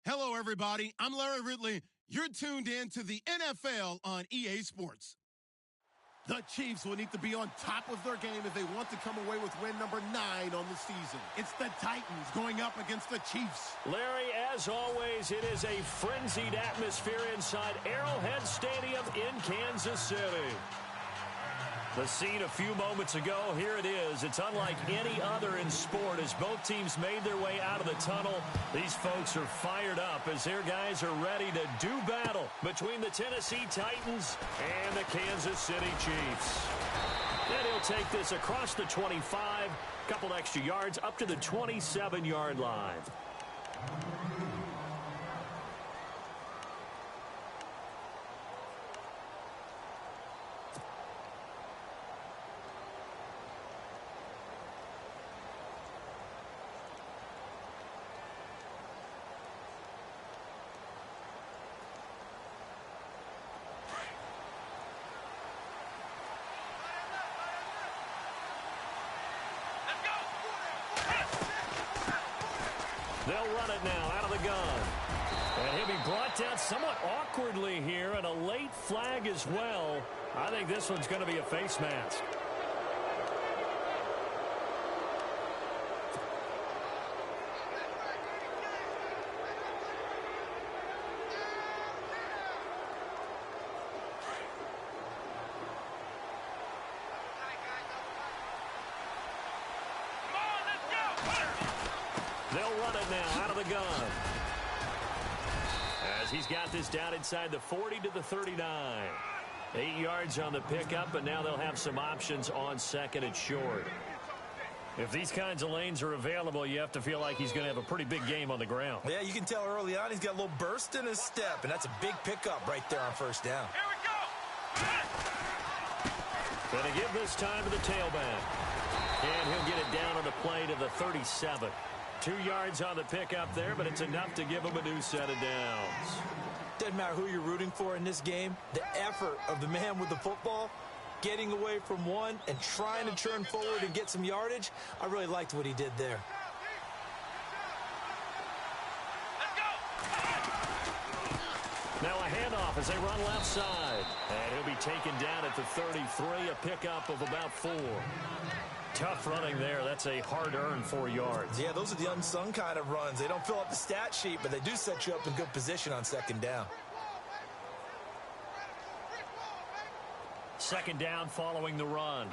Hello, everybody. I'm Larry Ridley. You're tuned in to the NFL on EA Sports. The Chiefs will need to be on top of their game if they want to come away with win number 9 on the season. It's the Titans going up against the Chiefs. Larry, as always, it is a frenzied atmosphere inside Arrowhead Stadium in Kansas City. The scene a few moments ago, here it is. It's unlike any other in sport as both teams made their way out of the tunnel. These folks are fired up as their guys are ready to do battle between the Tennessee Titans and the Kansas City Chiefs. And he'll take this across the 25, couple extra yards up to the 27-yard line. They'll run it now out of the gun. And he'll be brought down somewhat awkwardly here, and a late flag as well. I think this one's going to be a face mask. They'll run it now out of the gun. As he's got this down inside the 40 to the 39. 8 yards on the pickup, and now they'll have some options on second and short. If these kinds of lanes are available, you have to feel like he's going to have a pretty big game on the ground. Yeah, you can tell early on he's got a little burst in his step, and that's a big pickup right there on first down. Here we go! Going to give this time to the tailback. And he'll get it down on the play to the 37. 2 yards on the pickup there, but it's enough to give him a new set of downs. Doesn't matter who you're rooting for in this game. The effort of the man with the football, getting away from one and trying to turn forward and get some yardage, I really liked what he did there. Now a handoff as they run left side. And he'll be taken down at the 33, a pickup of about 4. Tough running there. That's a hard-earned 4 yards. Yeah, those are the unsung kind of runs. They don't fill up the stat sheet, but they do set you up in good position on second down. Second down following the run.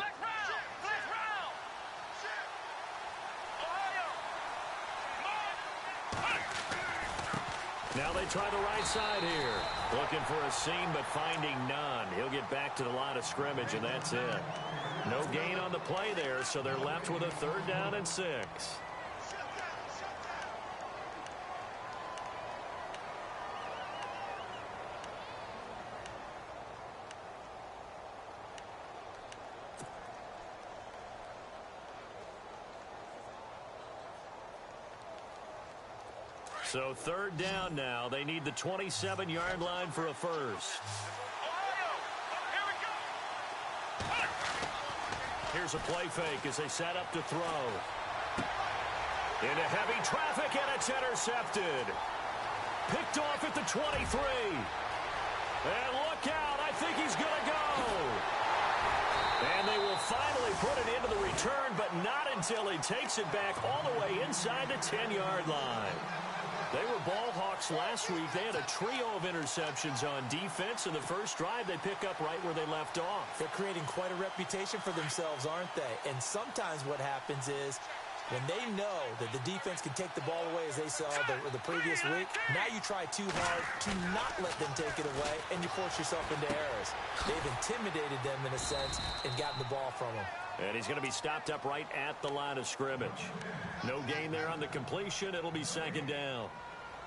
Now they try the right side here. Looking for a seam, but finding none. He'll get back to the line of scrimmage, and that's it. No gain on the play there, so they're left with a 3rd down and 6. So 3rd down now. They need the 27-yard line for a first. Here's a play fake as they set up to throw. Into heavy traffic, and it's intercepted. Picked off at the 23. And look out, I think he's going to go. And they will finally put it into the return, but not until he takes it back all the way inside the 10-yard line. They were ball hawks last week. They had a trio of interceptions on defense. In the first drive, they pick up right where they left off. They're creating quite a reputation for themselves, aren't they? And sometimes what happens is when they know that the defense can take the ball away, as they saw the previous week, now you try too hard to not let them take it away, and you force yourself into errors. They've intimidated them in a sense and gotten the ball from them. And he's going to be stopped up right at the line of scrimmage. No gain there on the completion. It'll be 2nd down.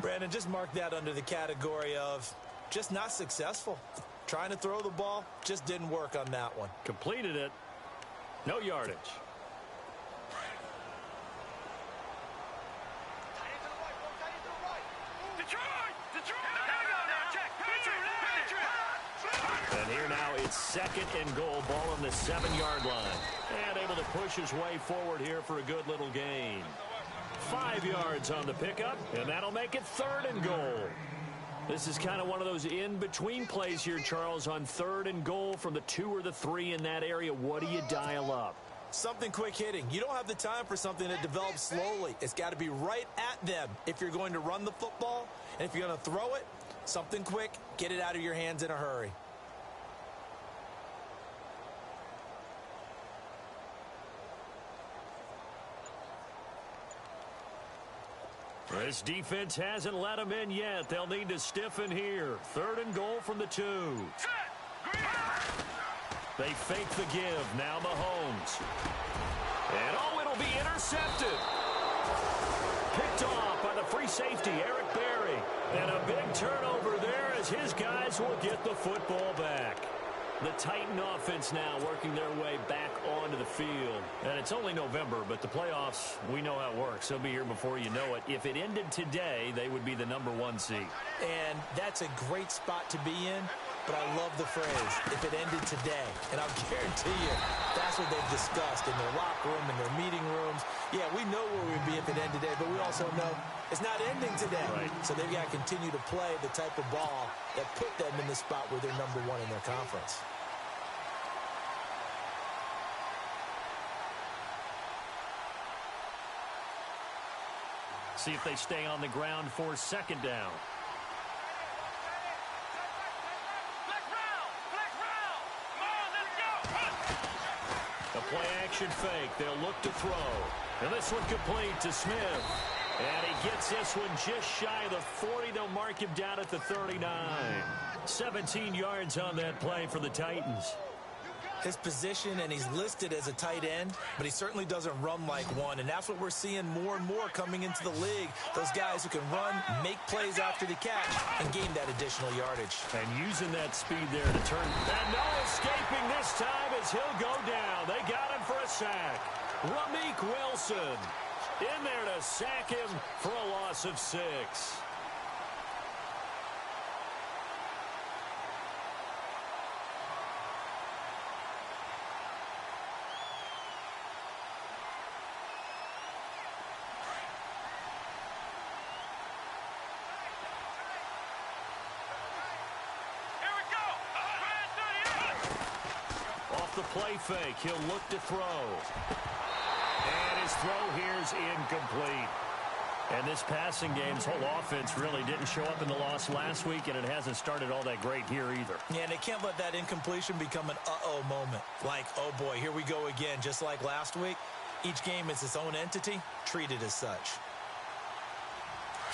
Brandon, just mark that under the category of just not successful. Trying to throw the ball, just didn't work on that one. Completed it. No yardage. And here now it's 2nd and goal, ball on the 7-yard line. And able to push his way forward here for a good little gain. 5 5 yards on the pickup, and that'll make it 3rd and goal. This is kind of one of those in-between plays here, Charles, on 3rd and goal from the 2 or the 3 in that area. What do you dial up? Something quick hitting. You don't have the time for something that develops slowly. It's got to be right at them if you're going to run the football. And if you're going to throw it, something quick, get it out of your hands in a hurry. This defense hasn't let them in yet. They'll need to stiffen here. 3rd and goal from the 2. They fake the give. Now Mahomes. And oh, it'll be intercepted. Picked off by the free safety, Eric Berry. And a big turnover there as his guys will get the football back. The Titan offense now working their way back onto the field. And it's only November, but the playoffs, we know how it works. They'll be here before you know it. If it ended today, they would be the #1 seed. And that's a great spot to be in, but I love the phrase, if it ended today. And I'll guarantee you, that's what they've discussed in their locker room, in their meeting rooms. Yeah, we know where we'd be if it ended today, but we also know it's not ending today. Right. So they've got to continue to play the type of ball that put them in the spot where they're #1 in their conference. See if they stay on the ground for 2nd down. A play-action fake. They'll look to throw. And this one complete to Smith. And he gets this one just shy of the 40. They'll mark him down at the 39. 17 yards on that play for the Titans. His position, and he's listed as a tight end, but he certainly doesn't run like one, and that's what we're seeing more and more coming into the league. Those guys who can run, make plays after the catch, and gain that additional yardage. And using that speed there to turn. And no escaping this time as he'll go down. They got him for a sack. Rameek Wilson in there to sack him for a loss of 6. The play fake. He'll look to throw. And his throw here's incomplete. And this passing game's whole offense really didn't show up in the loss last week, and it hasn't started all that great here either. Yeah, and they can't let that incompletion become an uh-oh moment. Like, oh boy, here we go again, just like last week. Each game is its own entity, treated as such.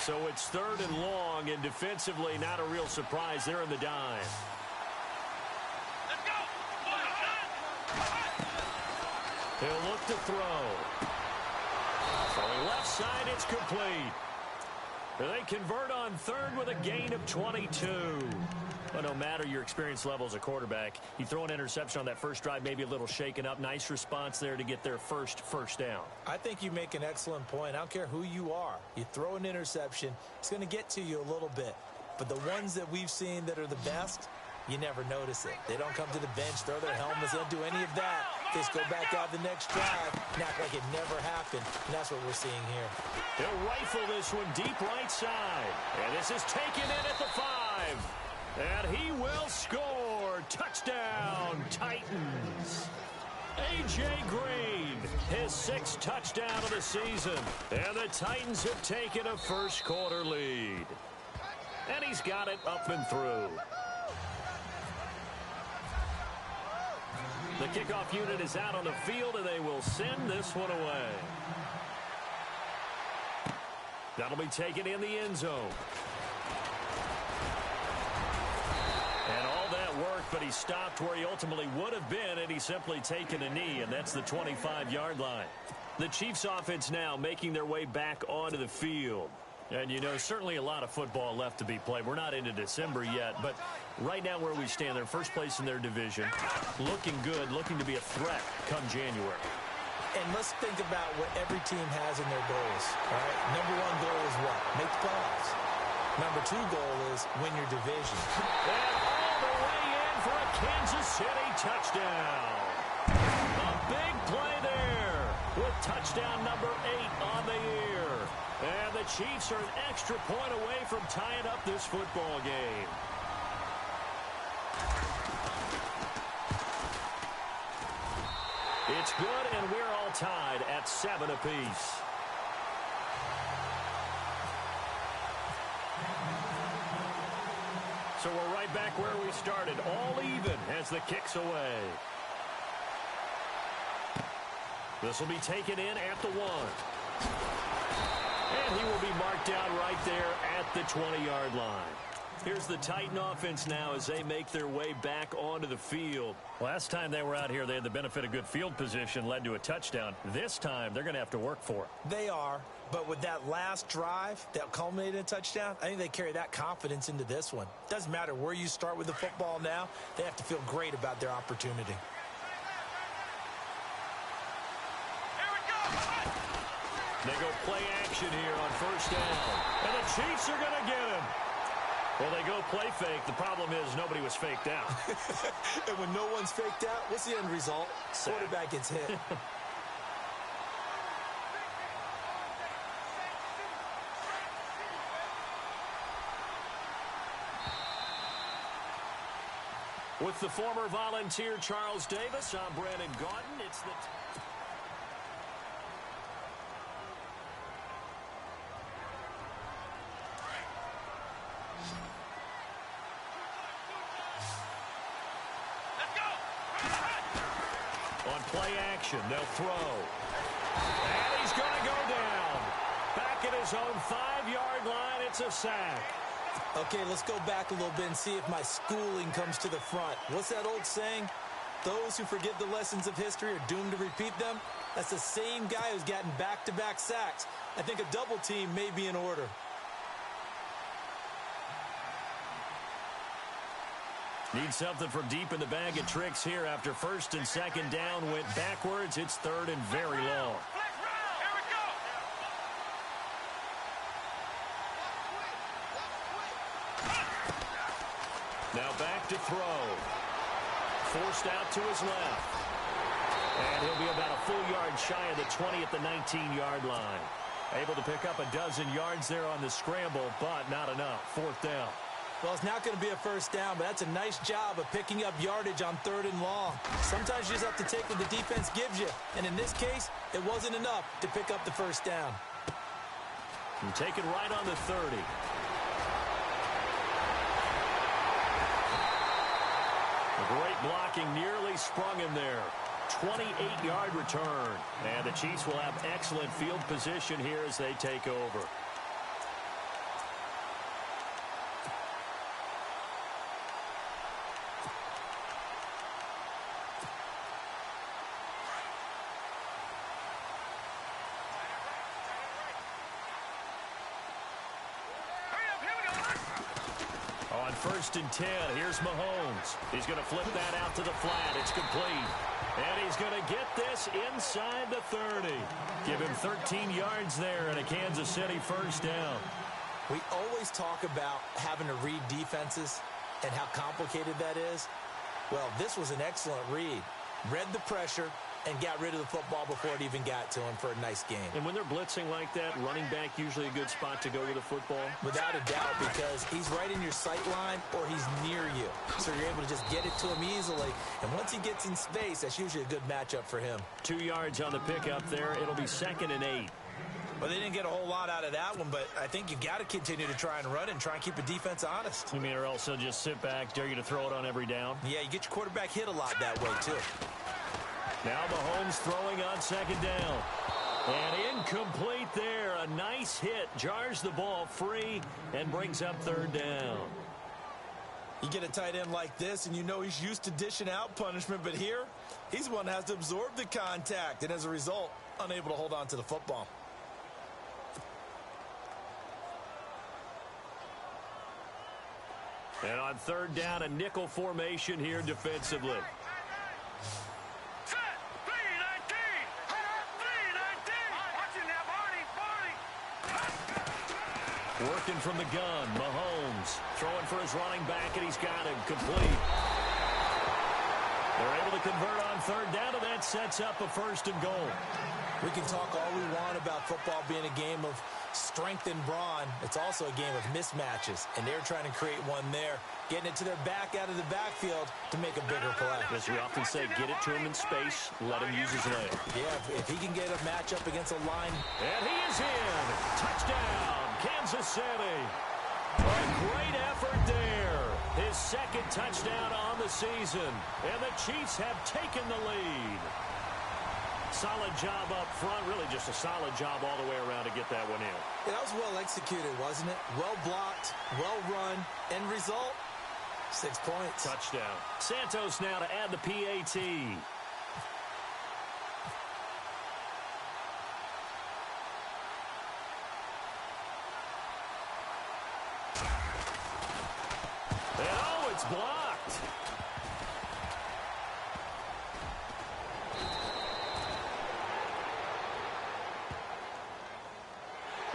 So it's 3rd and long, and defensively not a real surprise. They're in the dime. He'll look to throw. From left side, it's complete. They convert on 3rd with a gain of 22. But no matter your experience level as a quarterback, you throw an interception on that first drive, maybe a little shaken up. Nice response there to get their first down. I think you make an excellent point. I don't care who you are. You throw an interception, it's going to get to you a little bit. But the ones that we've seen that are the best, you never notice it. They don't come to the bench, throw their helmets, they don't do any of that. They just go back out the next drive and act like it never happened. And that's what we're seeing here. They'll rifle this one deep right side. And this is taken in at the 5. And he will score. Touchdown, Titans. A.J. Green, his 6th touchdown of the season. And the Titans have taken a first-quarter lead. And he's got it up and through. The kickoff unit is out on the field, and they will send this one away. That'll be taken in the end zone. And all that work, but he stopped where he ultimately would have been, and he's simply taken a knee, and that's the 25-yard line. The Chiefs offense now making their way back onto the field. And, you know, certainly a lot of football left to be played. We're not into December yet, but right now where we stand, they're first place in their division. Looking good, looking to be a threat come January. And let's think about what every team has in their goals, all right? #1 goal is what? Make the playoffs. #2 goal is win your division. And all the way in for a Kansas City touchdown. A big play there with touchdown #8 on the year. the Chiefs are an extra point away from tying up this football game. It's good, and we're all tied at 7 apiece. So we're right back where we started, all even as the kick's away. This will be taken in at the 1. And he will be marked down right there at the 20-yard line. Here's the Titan offense now as they make their way back onto the field. Last time they were out here, they had the benefit of good field position, led to a touchdown. This time, they're going to have to work for it. They are, but with that last drive that culminated in a touchdown, I think they carry that confidence into this one. Doesn't matter where you start with the football now, they have to feel great about their opportunity. They go play action here on first down. And the Chiefs are going to get him. Well, they go play fake. The problem is nobody was faked out. And when no one's faked out, what's the end result? Quarterback gets hit. With the former Volunteer Charles Davis, I'm Brandon Gaudin. It's the... On play action, they'll throw. And he's going to go down. Back at his own 5-yard line, it's a sack. Okay, let's go back a little bit and see if my schooling comes to the front. What's that old saying? Those who forget the lessons of history are doomed to repeat them. That's the same guy who's gotten back-to-back sacks. I think a double team may be in order. Need something from deep in the bag of tricks here after first and second down went backwards. It's third and very long. Now back to throw. Forced out to his left. And he'll be about a full yard shy of the 20 at the 19-yard line. Able to pick up a dozen yards there on the scramble, but not enough. Fourth down. Well, it's not going to be a first down, but that's a nice job of picking up yardage on third and long. Sometimes you just have to take what the defense gives you. And in this case, it wasn't enough to pick up the first down. And take it right on the 30. A great blocking, nearly sprung him there. 28-yard return. And the Chiefs will have excellent field position here as they take over. On first and 10, here's Mahomes. He's going to flip that out to the flat. It's complete. And he's going to get this inside the 30. Give him 13 yards there and a Kansas City first down. We always talk about having to read defenses and how complicated that is. Well, this was an excellent read. Read the pressure and got rid of the football before it even got to him for a nice game. And when they're blitzing like that, running back usually a good spot to go with the football? Without a doubt, because he's right in your sight line or he's near you. So you're able to just get it to him easily. And once he gets in space, that's usually a good matchup for him. 2 yards on the pickup there. It'll be second and 8. Well, they didn't get a whole lot out of that one, but I think you got to continue to try and run and try and keep the defense honest. You mean or else they'll just sit back, dare you to throw it on every down? Yeah, you get your quarterback hit a lot that way, too. Now Mahomes throwing on second down. And incomplete there. A nice hit. Jars the ball free and brings up third down. You get a tight end like this, and you know he's used to dishing out punishment, but here, he's the one that has to absorb the contact, and as a result, unable to hold on to the football. And on third down, a nickel formation here defensively. Working from the gun, Mahomes throwing for his running back, and he's got him complete. They're able to convert on third down, and that sets up a first and goal. We can talk all we want about football being a game of strength and brawn. It's also a game of mismatches, and they're trying to create one there, getting it to their back out of the backfield to make a bigger play. As we often say, get it to him in space, let him use his leg. Yeah, if he can get a matchup against a line. And he is in. Touchdown, Kansas City. A great effort there. His second touchdown on the season. And the Chiefs have taken the lead. Solid job up front. Really just a solid job all the way around to get that one in. Yeah, that was well executed, wasn't it? Well blocked, well run. End result, 6 points. Touchdown. Santos now to add the PAT. And oh, it's blocked.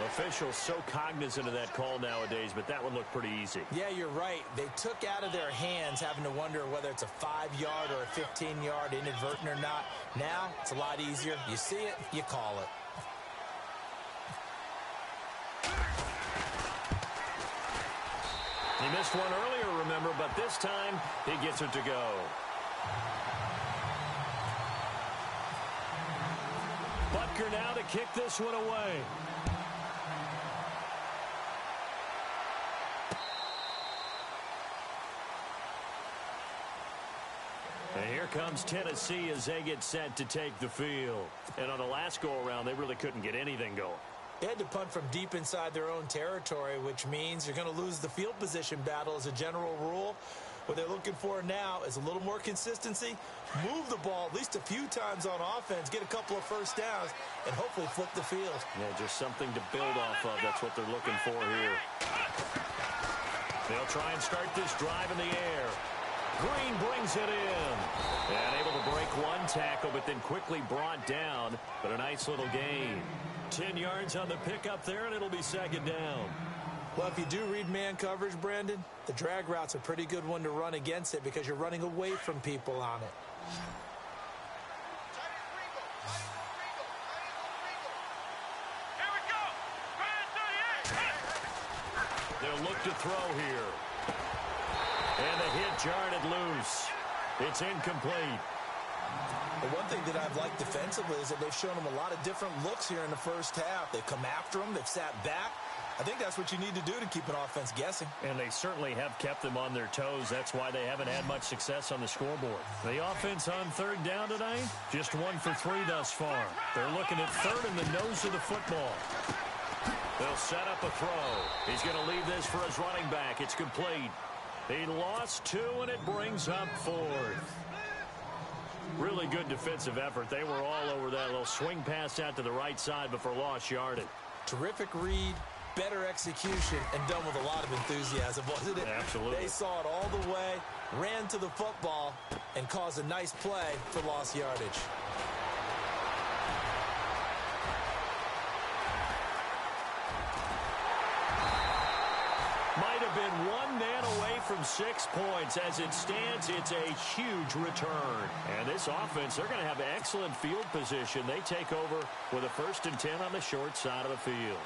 Officials so cognizant of that call nowadays, but that one looked pretty easy. Yeah, you're right. They took out of their hands having to wonder whether it's a 5-yard or a 15-yard inadvertent or not. Now, it's a lot easier. You see it, you call it. He missed one earlier, remember, but this time he gets it to go. Butker now to kick this one away. And here comes Tennessee as they get set to take the field. And on the last go-around, they really couldn't get anything going. They had to punt from deep inside their own territory, which means you're going to lose the field position battle as a general rule. What they're looking for now is a little more consistency, move the ball at least a few times on offense, get a couple of first downs, and hopefully flip the field. Yeah, just something to build off of. That's what they're looking for here. They'll try and start this drive in the air. Green brings it in. And able to break one tackle, but then quickly brought down. But a nice little gain. 10 yards on the pickup there, and it'll be second down. Well, if you do read man coverage, Brandon, the drag route's a pretty good one to run against it because you're running away from people on it. They'll look to throw here. And the hit jarred it loose. It's incomplete. The one thing that I've liked defensively is that they've shown them a lot of different looks here in the first half. They've come after them. They've sat back. I think that's what you need to do to keep an offense guessing. And they certainly have kept them on their toes. That's why they haven't had much success on the scoreboard. The offense on third down tonight, just 1 for 3 thus far. They're looking at third in the nose of the football. They'll set up a throw. He's going to leave this for his running back. It's complete. He lost 2, and it brings up 4th. Really good defensive effort. They were all over that little swing pass out to the right side before lost yardage. Terrific read, better execution, and done with a lot of enthusiasm, wasn't it? Absolutely. They saw it all the way, ran to the football, and caused a nice play for lost yardage. Might have been one man away from 6 points. As it stands, it's a huge return. And this offense, they're going to have excellent field position. They take over with a 1st and 10 on the short side of the field.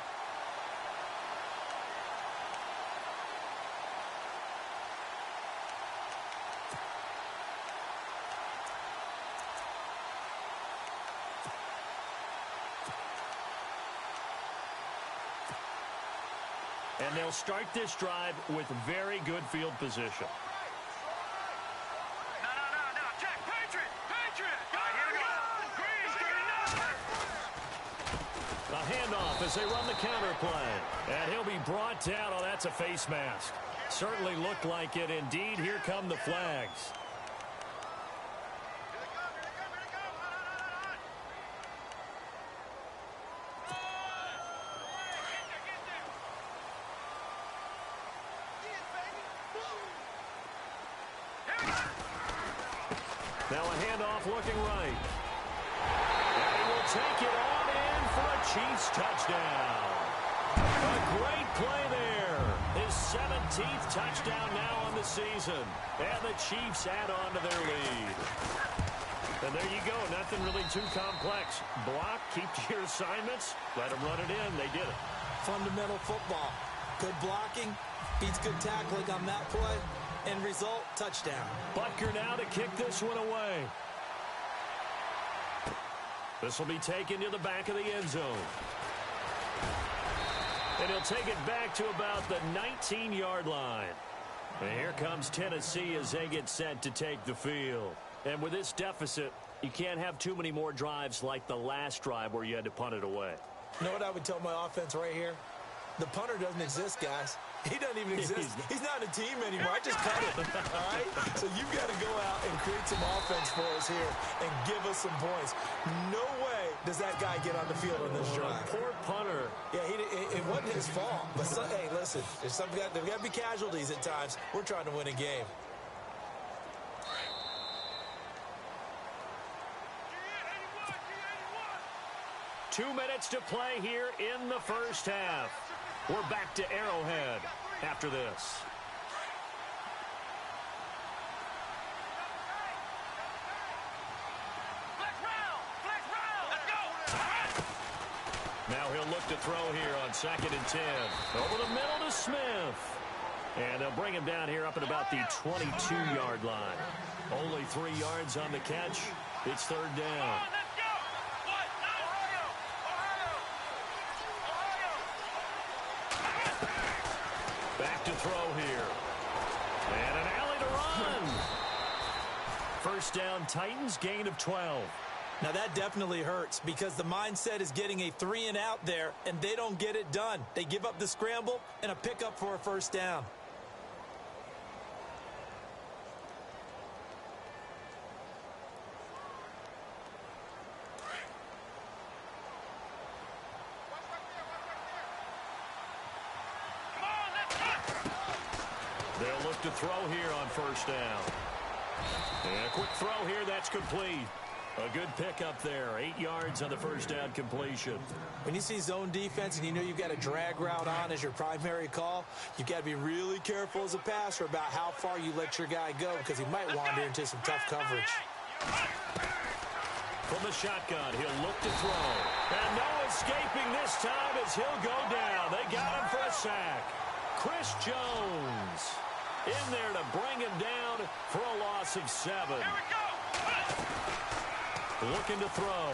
And they'll start this drive with very good field position. No. Check. Patriot. A handoff as they run the counter play. And he'll be brought down. Oh, that's a face mask. Certainly looked like it. Indeed, here come the flags. Now a handoff looking right. And he will take it on in for a Chiefs touchdown. A great play there. His 17th touchdown now on the season. And the Chiefs add on to their lead. And there you go. Nothing really too complex. Block, keep to your assignments, let them run it in. They did it. Fundamental football. Good blocking, beats good tackling on that play. End result, touchdown. Butker now to kick this one away. This will be taken to the back of the end zone. And he'll take it back to about the 19-yard line. And here comes Tennessee as they get set to take the field. And with this deficit, you can't have too many more drives like the last drive where you had to punt it away. You know what I would tell my offense right here? The punter doesn't exist, guys. He doesn't even exist. He's not a team anymore. I just cut it, all right? So you've got to go out and create some offense for us here and give us some points. No way does that guy get on the field on this drive. Poor punter. Yeah, it wasn't his fault. But, hey, listen, there's got to be casualties at times. We're trying to win a game. 2 minutes to play here in the first half. We're back to Arrowhead after this. Now he'll look to throw here on 2nd and 10. Over the middle to Smith. And they'll bring him down here up at about the 22-yard line. Only 3 yards on the catch. It's 3rd down. Back to throw here. And an alley to run. First down, Titans, gain of 12. Now that definitely hurts because the mindset is getting a 3-and-out there, and they don't get it done. They give up the scramble and a pickup for a first down. They'll look to throw here on first down. And a quick throw here, that's complete. A good pickup there. 8 yards on the first down completion. When you see zone defense and you know you've got a drag route on as your primary call, you've got to be really careful as a passer about how far you let your guy go because he might wander into some tough coverage. From the shotgun, he'll look to throw. And no escaping this time as he'll go down. They got him for a sack. Chris Jones in there to bring him down for a loss of 7. Here we go. Looking to throw.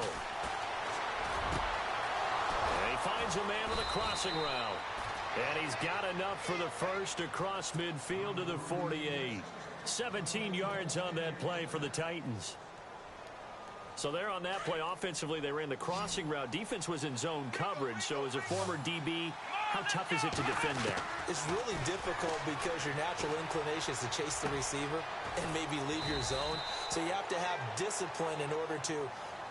And he finds a man with a crossing route. And he's got enough for the first across midfield to the 48. 17 yards on that play for the Titans. So there on that play, offensively, they ran the crossing route. Defense was in zone coverage. So as a former DB, how tough is it to defend that? It's really difficult because your natural inclination is to chase the receiver and maybe leave your zone. So you have to have discipline in order to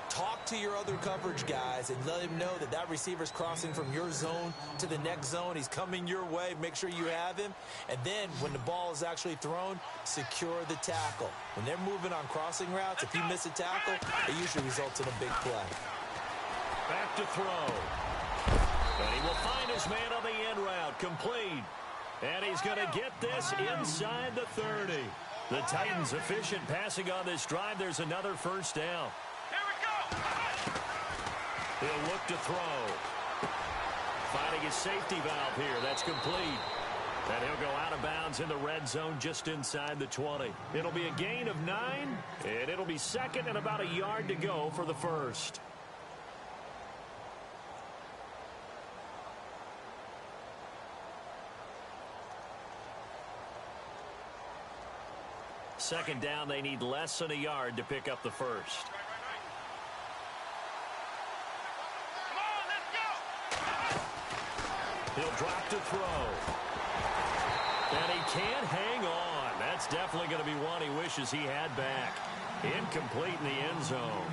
talk to your other coverage guys and let him know that that receiver's crossing from your zone to the next zone. He's coming your way. Make sure you have him. And then when the ball is actually thrown, secure the tackle. When they're moving on crossing routes, if you miss a tackle, it usually results in a big play. Back to throw. And he will find his man on the end route. Complete. And he's going to get this inside the 30. The Titans efficient passing on this drive. There's another first down. Here we go. He'll look to throw. Finding his safety valve here. That's complete. And he'll go out of bounds in the red zone just inside the 20. It'll be a gain of 9, and it'll be 2nd and about a yard to go for the first. Second down, they need less than a yard to pick up the first. Come on, let's go. He'll drop to throw. And he can't hang on. That's definitely going to be one he wishes he had back. Incomplete in the end zone.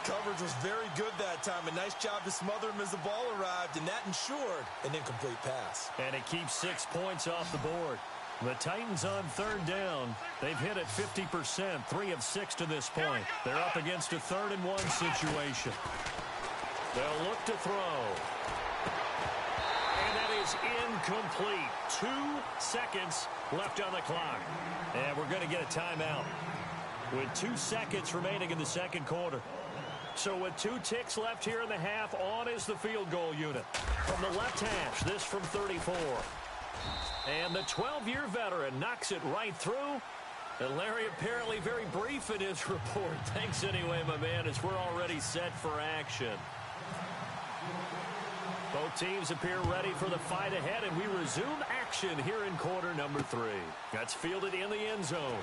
Coverage was very good that time. A nice job to smother him as the ball arrived, and that ensured an incomplete pass. And it keeps 6 points off the board. The Titans on third down. They've hit it 50%, 3 of 6 to this point. They're up against a 3rd and 1 situation. They'll look to throw. And that is incomplete. 2 seconds left on the clock. And we're going to get a timeout with 2 seconds remaining in the second quarter. So with 2 ticks left here in the half, on is the field goal unit. From the left hash, this from 34. And the 12-year veteran knocks it right through. And Larry apparently very brief in his report. Thanks anyway, my man, as we're already set for action. Both teams appear ready for the fight ahead, and we resume action here in quarter number 3. That's fielded in the end zone.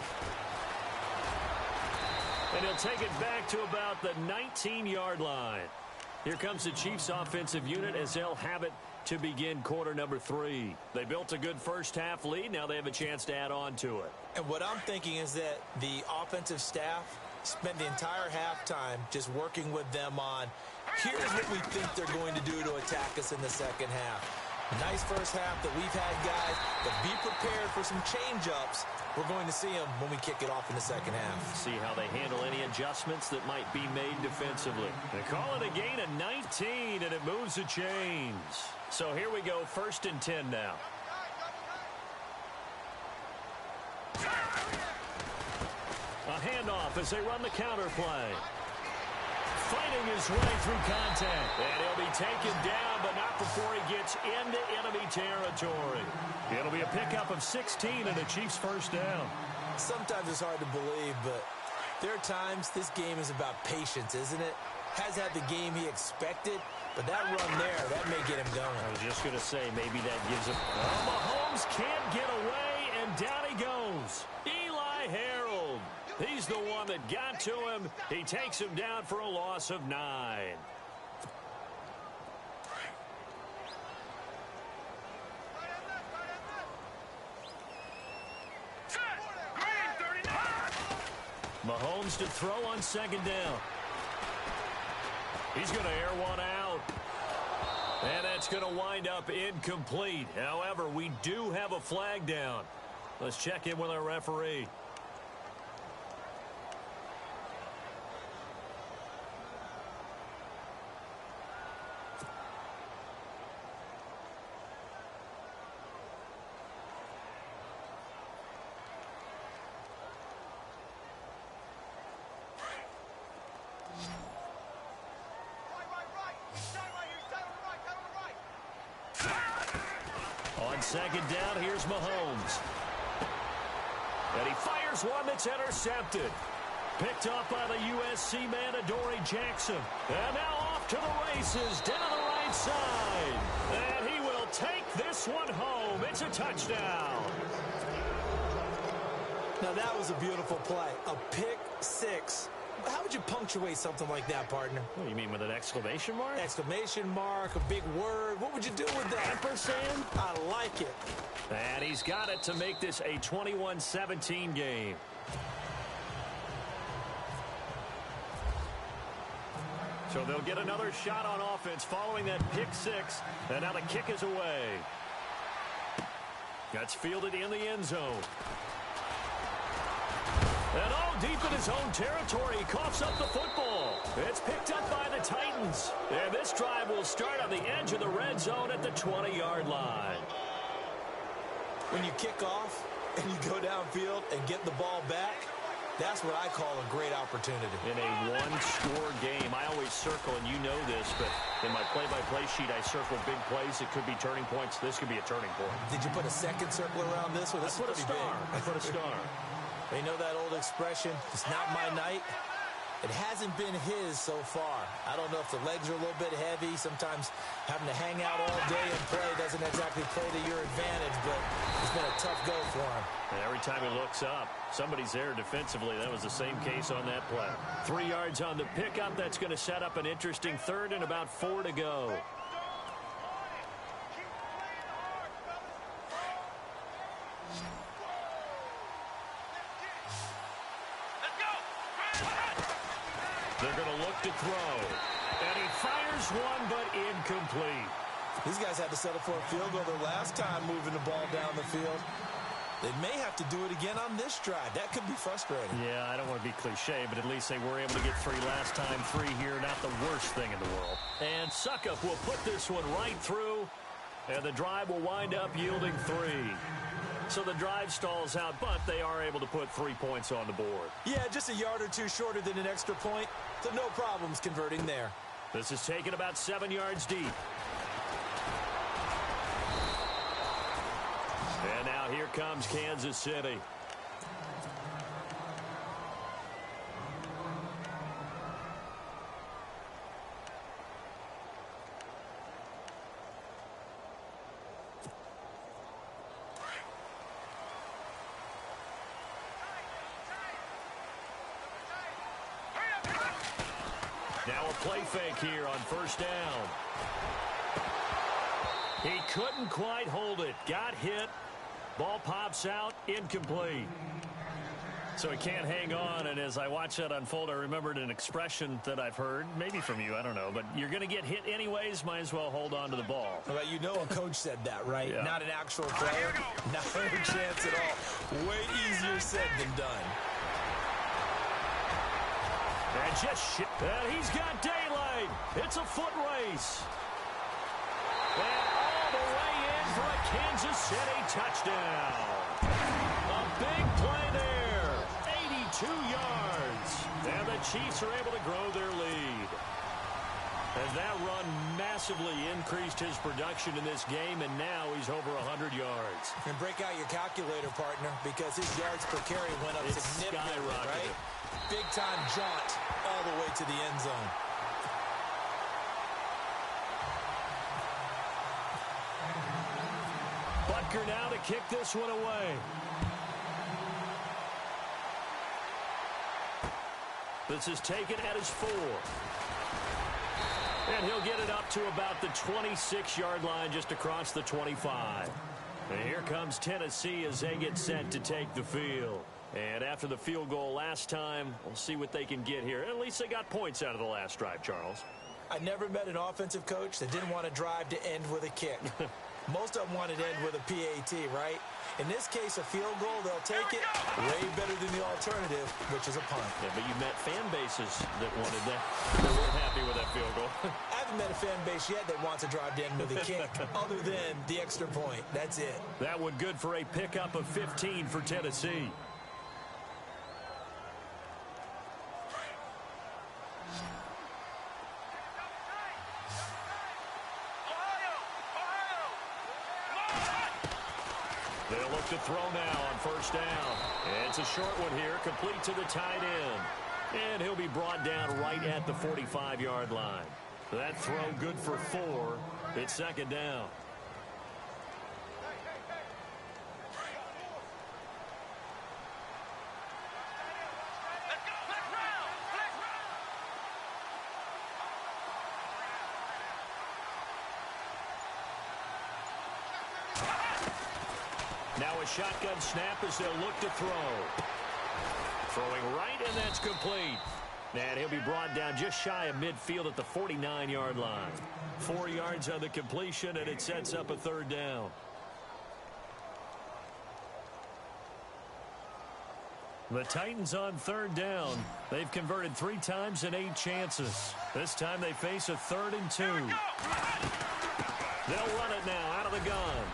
And he'll take it back to about the 19-yard line. Here comes the Chiefs offensive unit as they'll have it to begin quarter number 3. They built a good first-half lead. Now they have a chance to add on to it. And what I'm thinking is that the offensive staff spent the entire halftime just working with them on, here's what we think they're going to do to attack us in the second half. Nice first half that we've had, guys, but be prepared for some change-ups. We're going to see them when we kick it off in the second half. See how they handle any adjustments that might be made defensively. They call it a gain of 19, and it moves the chains. So here we go, 1st and 10 now. A handoff as they run the counter play. Fighting his way through contact. And he'll be taken down, but not before he gets into enemy territory. It'll be a pickup of 16 and a Chiefs first down. Sometimes it's hard to believe, but there are times this game is about patience, isn't it? Has had the game he expected, but that run there, that may get him going. I was just going to say, maybe that gives him... Oh, Mahomes can't get away, and down he goes. Eli Harold. He's the one that got to him. He takes him down for a loss of 9. Mahomes to throw on 2nd down. He's going to air one out. And that's going to wind up incomplete. However, we do have a flag down. Let's check in with our referee. On 2nd down, here's Mahomes. And he fires one that's intercepted. Picked up by the USC man, Adoree Jackson. And now off to the races down the right side. And he will take this one home. It's a touchdown. Now that was a beautiful play. A pick 6. How would you punctuate something like that, partner? What do you mean, with an exclamation mark? Exclamation mark, a big word. What would you do with that? Ampersand? I like it. And he's got it to make this a 21-17 game. So they'll get another shot on offense following that pick 6. And now the kick is away. That's fielded in the end zone. And deep in his own territory, he coughs up the football. It's picked up by the Titans. And this drive will start on the edge of the red zone at the 20-yard line. When you kick off and you go downfield and get the ball back, that's what I call a great opportunity. In a one-score game, I always circle, and you know this, but in my play-by-play sheet, I circle big plays. It could be turning points. This could be a turning point. Did you put a second circle around this one? I put a star. I put a star. You know that old expression, it's not my night? It hasn't been his so far. I don't know if the legs are a little bit heavy. Sometimes having to hang out all day and play doesn't exactly play to your advantage, but it's been a tough go for him. And every time he looks up, somebody's there defensively. That was the same case on that play. 3 yards on the pickup. That's going to set up an interesting third and about 4 to go. They're going to look to throw. And he fires one, but incomplete. These guys had to settle for a field goal their last time moving the ball down the field. They may have to do it again on this drive. That could be frustrating. Yeah, I don't want to be cliche, but at least they were able to get 3 last time. 3 here, not the worst thing in the world. And Suckup will put this one right through, and the drive will wind up yielding 3. So the drive stalls out, but they are able to put 3 points on the board. Yeah, just a yard or two shorter than an extra point, so no problems converting there. This is taken about 7 yards deep. And now here comes Kansas City. Now a play fake here on first down. He couldn't quite hold it. Got hit. Ball pops out. Incomplete. So he can't hang on, and as I watch that unfold, I remembered an expression that I've heard, maybe from you, I don't know, but you're going to get hit anyways, might as well hold on to the ball. Well, you know a coach said that, right? Yeah. Not an actual player. Not a chance at all. Way easier said than done. And he's got daylight. It's a foot race. And all the way in for a Kansas City touchdown. A big play there. 82 yards. And the Chiefs are able to grow their lead. As that run massively increased his production in this game, and now he's over 100 yards. And break out your calculator, partner, because his yards per carry went up significantly, right? Big-time jaunt all the way to the end zone. Butker now to kick this one away. This is taken at his 4. And he'll get it up to about the 26-yard line just across the 25. And here comes Tennessee as they get set to take the field. And after the field goal last time, we'll see what they can get here. At least they got points out of the last drive, Charles. I never met an offensive coach that didn't want to drive to end with a kick. Most of them wanted to end with a PAT, right? In this case, a field goal, they'll take it way better than the alternative, which is a punt. Yeah, but you met fan bases that wanted that. They weren't happy with that field goal. I haven't met a fan base yet that wants to drive to end with a kick, other than the extra point. That's it. That one good for a pickup of 15 for Tennessee. They'll look to throw now on first down. It's a short one here, complete to the tight end. And he'll be brought down right at the 45-yard line. That throw good for 4. It's second down. Now a shotgun snap as they'll look to throw. Throwing right, and that's complete. And he'll be brought down just shy of midfield at the 49-yard line. 4 yards on the completion, and it sets up a third down. The Titans on third down. They've converted 3 times in 8 chances. This time they face a 3rd and 2. They'll run it now out of the gun.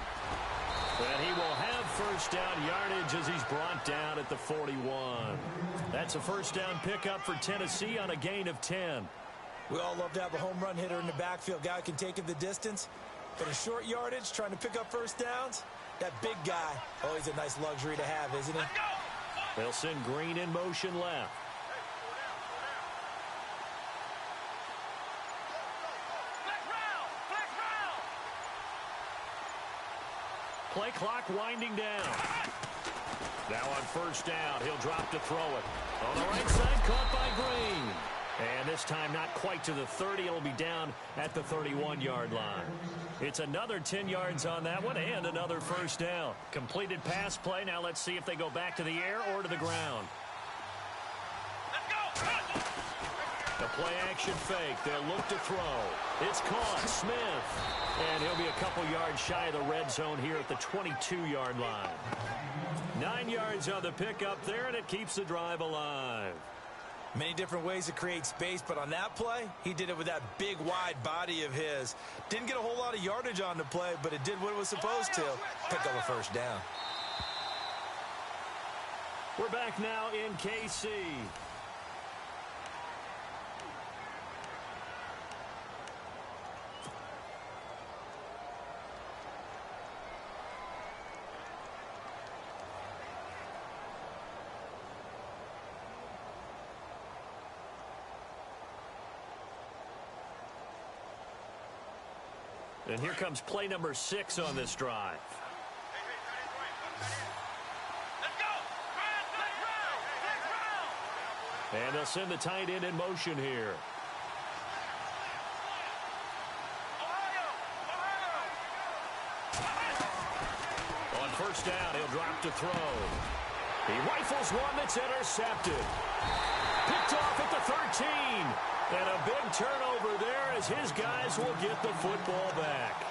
And he will have first down yardage as he's brought down at the 41. That's a first down pickup for Tennessee on a gain of 10. We all love to have a home run hitter in the backfield. Guy can take it the distance. But in short yardage, trying to pick up first downs, that big guy, always a nice luxury to have, isn't it? They'll send Green in motion left. Play clock winding down. Now on first down, he'll drop to throw it. On the right side, caught by Green. And this time not quite to the 30. It'll be down at the 31-yard line. It's another 10 yards on that one and another first down. Completed pass play. Now let's see if they go back to the air or to the ground. The play action fake. They'll look to throw. It's caught. Smith. And he'll be a couple yards shy of the red zone here at the 22-yard line. 9 yards on the pickup there, and it keeps the drive alive. Many different ways to create space, but on that play, he did it with that big, wide body of his. Didn't get a whole lot of yardage on the play, but it did what it was supposed to. Pick up a first down. We're back now in KC. And here comes play number 6 on this drive. Let's go. And they'll send the tight end in motion here. On first down, he'll drop to throw. He rifles one that's intercepted. Picked off at the 13. And a big turnover there as his guys will get the football back.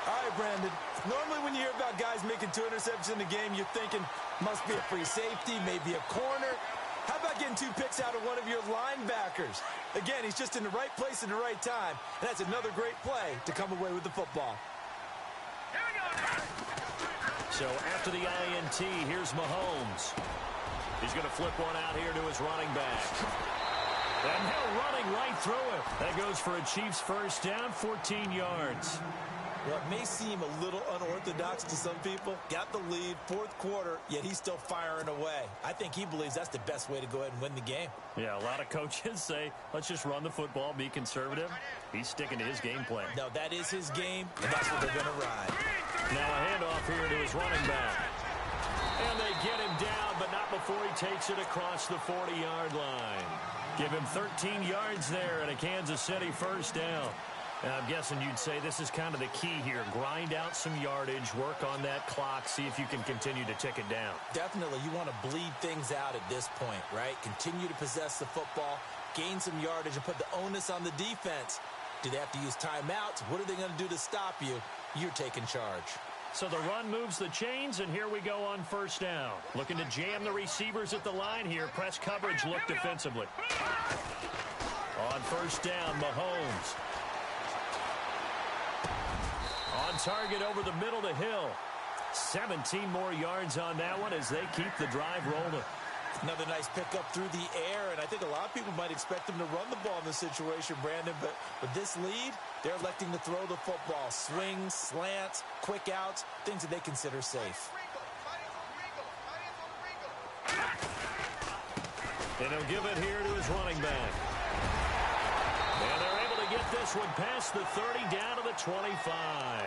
All right, Brandon. Normally when you hear about guys making 2 interceptions in the game, you're thinking must be a free safety, maybe a corner. How about getting 2 picks out of one of your linebackers? Again, he's just in the right place at the right time. And that's another great play to come away with the football. So after the INT, here's Mahomes. He's going to flip one out here to his running back. And now running right through it. That goes for a Chiefs first down, 14 yards. Well, it may seem a little unorthodox to some people. Got the lead, 4th quarter, yet he's still firing away. I think he believes that's the best way to go ahead and win the game. Yeah, a lot of coaches say, let's just run the football, be conservative. He's sticking to his game plan. No, that is his game, and that's what they're going to ride. Now a handoff here to his running back. And they get him down, but not before he takes it across the 40-yard line. Give him 13 yards there and a Kansas City first down. And I'm guessing you'd say this is kind of the key here. Grind out some yardage, work on that clock, see if you can continue to tick it down. Definitely, you want to bleed things out at this point, right? Continue to possess the football, gain some yardage, and put the onus on the defense. Do they have to use timeouts? What are they going to do to stop you? You're taking charge. So the run moves the chains, and here we go on first down. Looking to jam the receivers at the line here. Press coverage look defensively. On first down, Mahomes. On target over the middle to Hill. 17 more yards on that one as they keep the drive rolling. Another nice pickup through the air, and I think a lot of people might expect them to run the ball in this situation, Brandon, but with this lead, they're electing to throw the football. Swings, slants, quick outs, things that they consider safe. And he'll give it here to his running back. And they're able to get this one past the 30 down to the 25.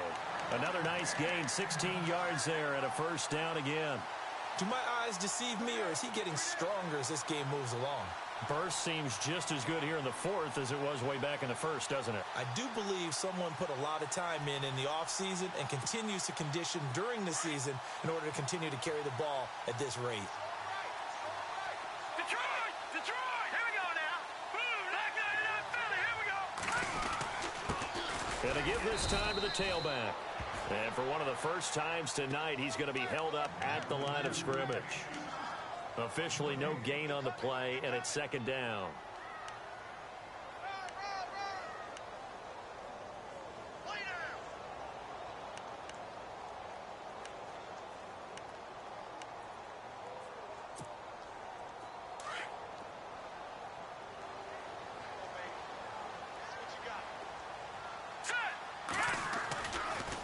Another nice gain, 16 yards there and a first down again. Do my eyes deceive me, or is he getting stronger as this game moves along? Burst seems just as good here in the 4th as it was way back in the 1st, doesn't it? I do believe someone put a lot of time in the offseason and continues to condition during the season in order to continue to carry the ball at this rate. Detroit! Detroit! Here we go now. Boom! Black 99 Philly. Here we go. And to give this time to the tailback. And for one of the first times tonight, he's going to be held up at the line of scrimmage. Officially no gain on the play, and it's second down.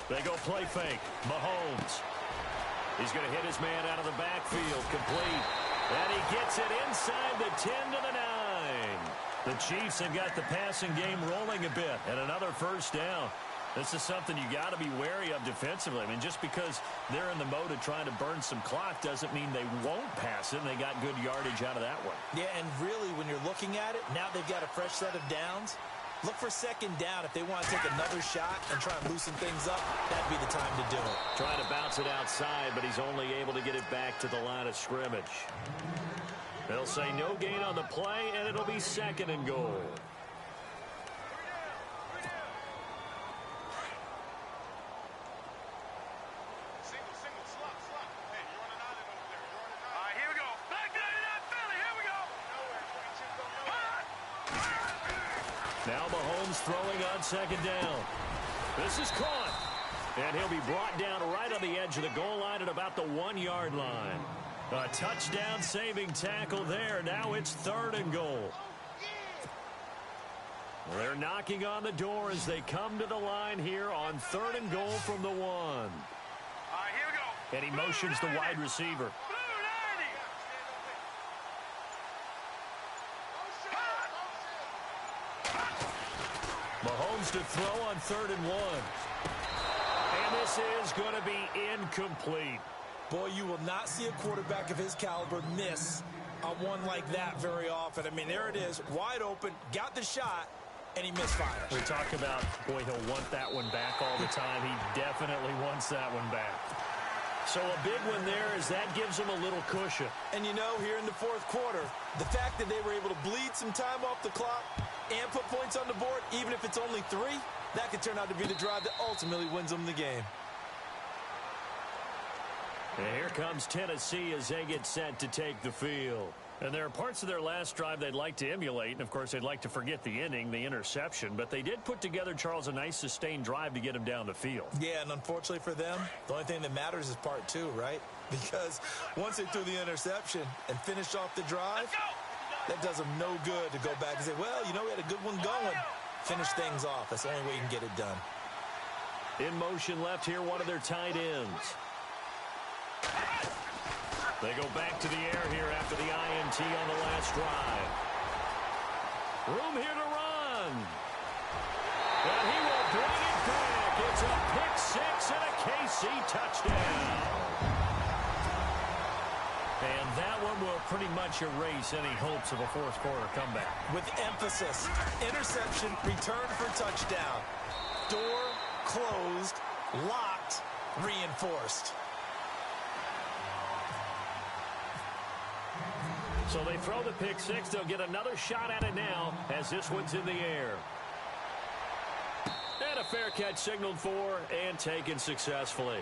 They go play fake. Mahomes. He's going to hit his man out of the backfield. Complete. And he gets it inside the 10 to the 9. The Chiefs have got the passing game rolling a bit. And another first down. This is something you got to be wary of defensively. I mean, just because they're in the mode of trying to burn some clock doesn't mean they won't pass it. And they got good yardage out of that one. Yeah, and really, when you're looking at it, now they've got a fresh set of downs. Look for second down if they want to take another shot and try and loosen things up. That'd be the time to do it. Trying to bounce it outside, but he's only able to get it back to the line of scrimmage. They'll say no gain on the play, and it'll be second and goal. Single, slot. Hey, you're on an island over there. All right, here we go. Black 99 Philly. Here we go. Now Mahomes throwing on second down. This is caught. And he'll be brought down right on the edge of the goal line at about the 1-yard line. A touchdown-saving tackle there. Now it's 3rd and goal. They're knocking on the door as they come to the line here on 3rd and goal from the 1. All right, here we go. And he motions the wide receiver. Mahomes to throw on 3rd and 1. And this is going to be incomplete. Boy, you will not see a quarterback of his caliber miss on one like that very often. I mean, there it is, wide open, got the shot, and he misfires. We talk about, boy, he'll want that one back all the time. He definitely wants that one back. So a big one there as that gives him a little cushion. And you know, here in the 4th quarter, the fact that they were able to bleed some time off the clock and put points on the board, even if it's only 3, that could turn out to be the drive that ultimately wins them the game. And here comes Tennessee as they get set to take the field. And there are parts of their last drive they'd like to emulate, and of course they'd like to forget the inning, the interception, but they did put together, Charles, a nice sustained drive to get him down the field. Yeah, and unfortunately for them, the only thing that matters is part 2, right? Because once they threw the interception and finished off the drive, that does them no good to go back and say, well, you know, we had a good one going. Finish things off. That's the only way you can get it done. In motion left here, one of their tight ends. They go back to the air here after the INT on the last drive. Room here to run. And he will bring it back. It's a pick-6 and a KC touchdown. And that one will pretty much erase any hopes of a 4th quarter comeback. With emphasis, interception, return for touchdown. Door closed, locked, reinforced. So they throw the pick-6. They'll get another shot at it now as this one's in the air. And a fair catch signaled for and taken successfully.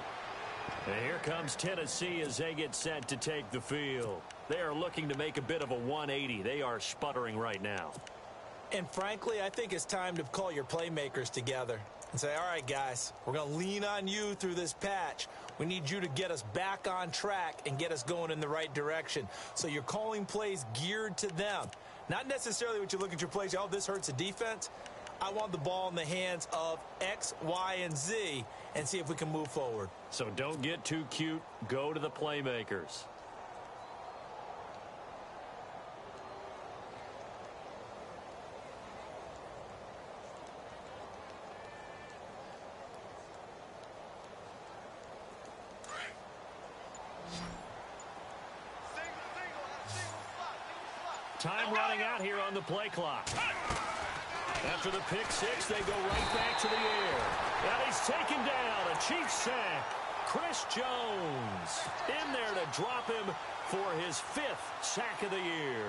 And here comes Tennessee as they get set to take the field. They are looking to make a bit of a 180. They are sputtering right now. And frankly, I think it's time to call your playmakers together and say, all right, guys, we're going to lean on you through this patch. We need you to get us back on track and get us going in the right direction. So you're calling plays geared to them. Not necessarily what you look at your plays, oh, this hurts the defense. I want the ball in the hands of X, Y, and Z and see if we can move forward. So don't get too cute. Go to the playmakers. Time running out here on the play clock. After the pick-6, they go right back to the air. And he's taken down. A Chiefs sack. Chris Jones in there to drop him for his 5th sack of the year.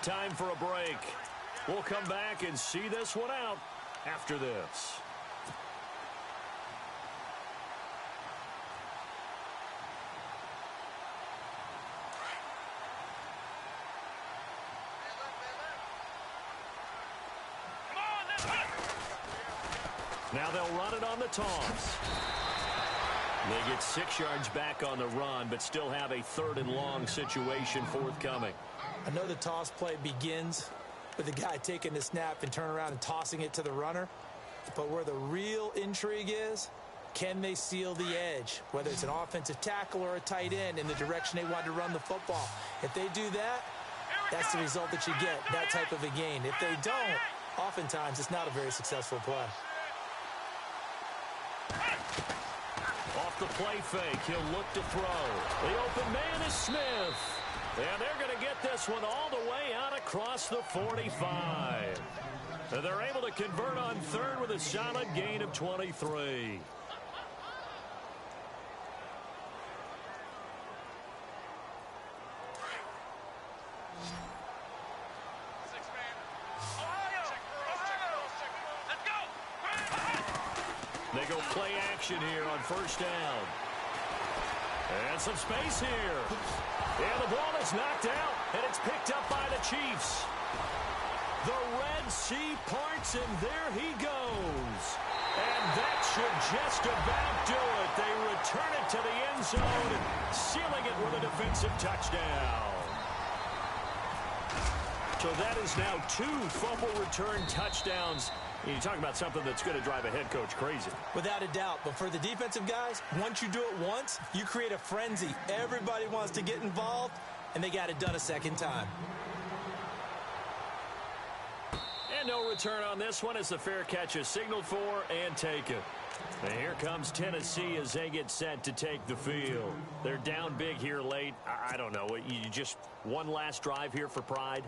Time for a break. We'll come back and see this one out after this. Now they'll run it on the toss. They get 6 yards back on the run, but still have a 3rd and long situation forthcoming. I know the toss play begins with the guy taking the snap and turning around and tossing it to the runner. But where the real intrigue is, can they seal the edge? Whether it's an offensive tackle or a tight end in the direction they want to run the football. If they do that, that's the result that you get, that type of a gain. If they don't, oftentimes it's not a very successful play. Off the play fake, he'll look to throw. The open man is Smith. And they're going to get this one all the way out across the 45. And they're able to convert on 3rd with a solid gain of 23. They go play action here on 1st down. And some space here. And the ball is knocked out, and it's picked up by the Chiefs. The Red Sea parts, and there he goes. And that should just about do it. They return it to the end zone, sealing it with a defensive touchdown. So that is now 2 fumble return touchdowns. You talk about something that's going to drive a head coach crazy. Without a doubt. But for the defensive guys, once you do it once, you create a frenzy. Everybody wants to get involved, and they got it done a second time. And no return on this one as the fair catch is signaled for and taken. And here comes Tennessee as they get set to take the field. They're down big here late. I don't know. You just one last drive here for pride?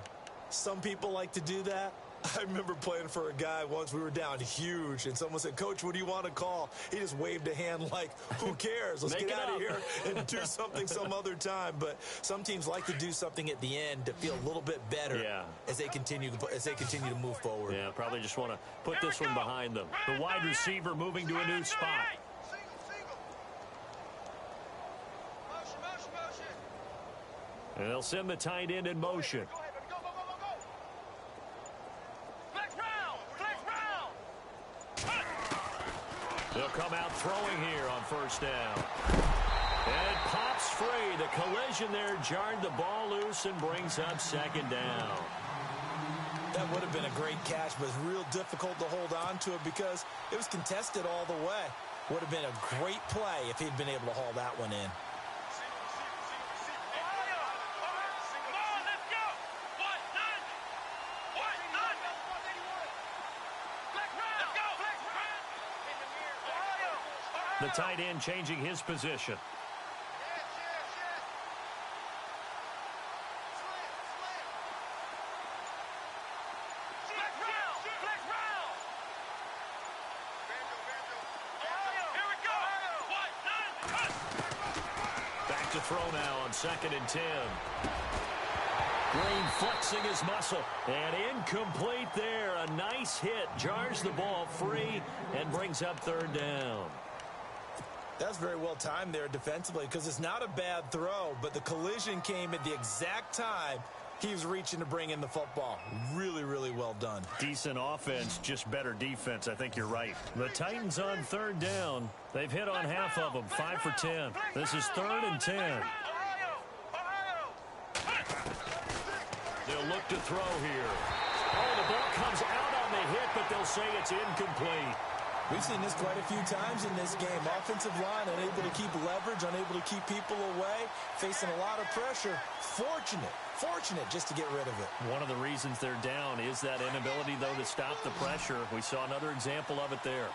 Some people like to do that. I remember playing for a guy once. We were down huge, and someone said, "Coach, what do you want to call?" He just waved a hand like, who cares? Let's get out of here and do something some other time. But some teams like to do something at the end to feel a little bit better as they continue to move forward. Yeah, probably just want to put this one behind them. The wide receiver moving to a new spot. And they'll send the tight end in motion. They'll come out throwing here on first down. And it pops free. The collision there jarred the ball loose and brings up second down. That would have been a great catch, but it's real difficult to hold on to it because it was contested all the way. Would have been a great play if he'd been able to haul that one in. The tight end changing his position. Back to throw now on 2nd and 10. Green flexing his muscle. And incomplete there. A nice hit. Jars the ball free and brings up 3rd down. That's very well timed there defensively because it's not a bad throw, but the collision came at the exact time he was reaching to bring in the football. Really, really well done. Decent offense, just better defense. I think you're right. The Titans on 3rd down. They've hit on half of them, 5 for 10. This is 3rd and 10. They'll look to throw here. Oh, the ball comes out on the hit, but they'll say it's incomplete. We've seen this quite a few times in this game. Offensive line unable to keep leverage, unable to keep people away, facing a lot of pressure. Fortunate just to get rid of it. One of the reasons they're down is that inability, though, to stop the pressure. We saw another example of it there.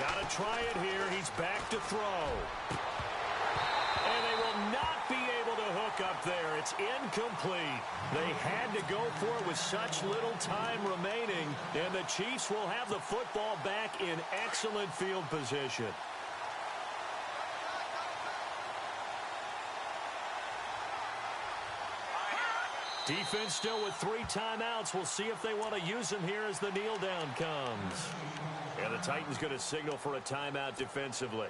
Got to try it here. He's back to throw. And they will not be able to hook up there. It's incomplete. They had to go for it with such little time remaining, and the Chiefs will have the football back in excellent field position. Defense still with 3 timeouts. We'll see if they want to use them here as the kneel down comes. And the Titans going to signal for a timeout defensively.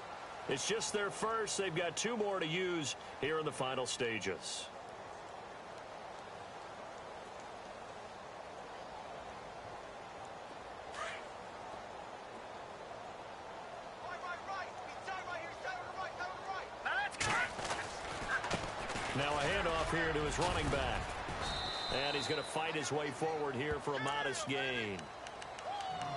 It's just their first. They've got 2 more to use here in the final stages. Now a handoff here to his running back. And he's going to fight his way forward here for a modest gain.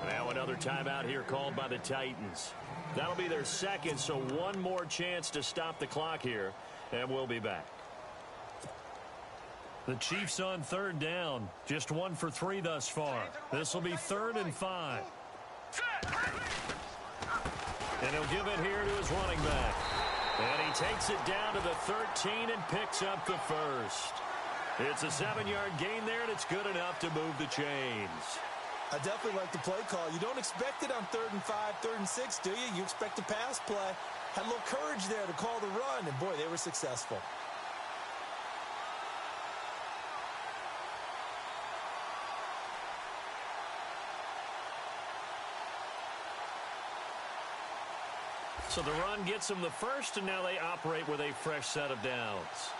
Now another timeout here called by the Titans. That'll be their second, so 1 more chance to stop the clock here, and we'll be back. The Chiefs on 3rd down. Just 1 for 3 thus far. This will be 3rd and 5. And he'll give it here to his running back. And he takes it down to the 13 and picks up the first. It's a 7-yard gain there, and it's good enough to move the chains. I definitely like the play call. You don't expect it on 3rd and 5, 3rd and 6, do you? You expect a pass play. Had a little courage there to call the run, and boy, they were successful. So the run gets them the first, and now they operate with a fresh set of downs.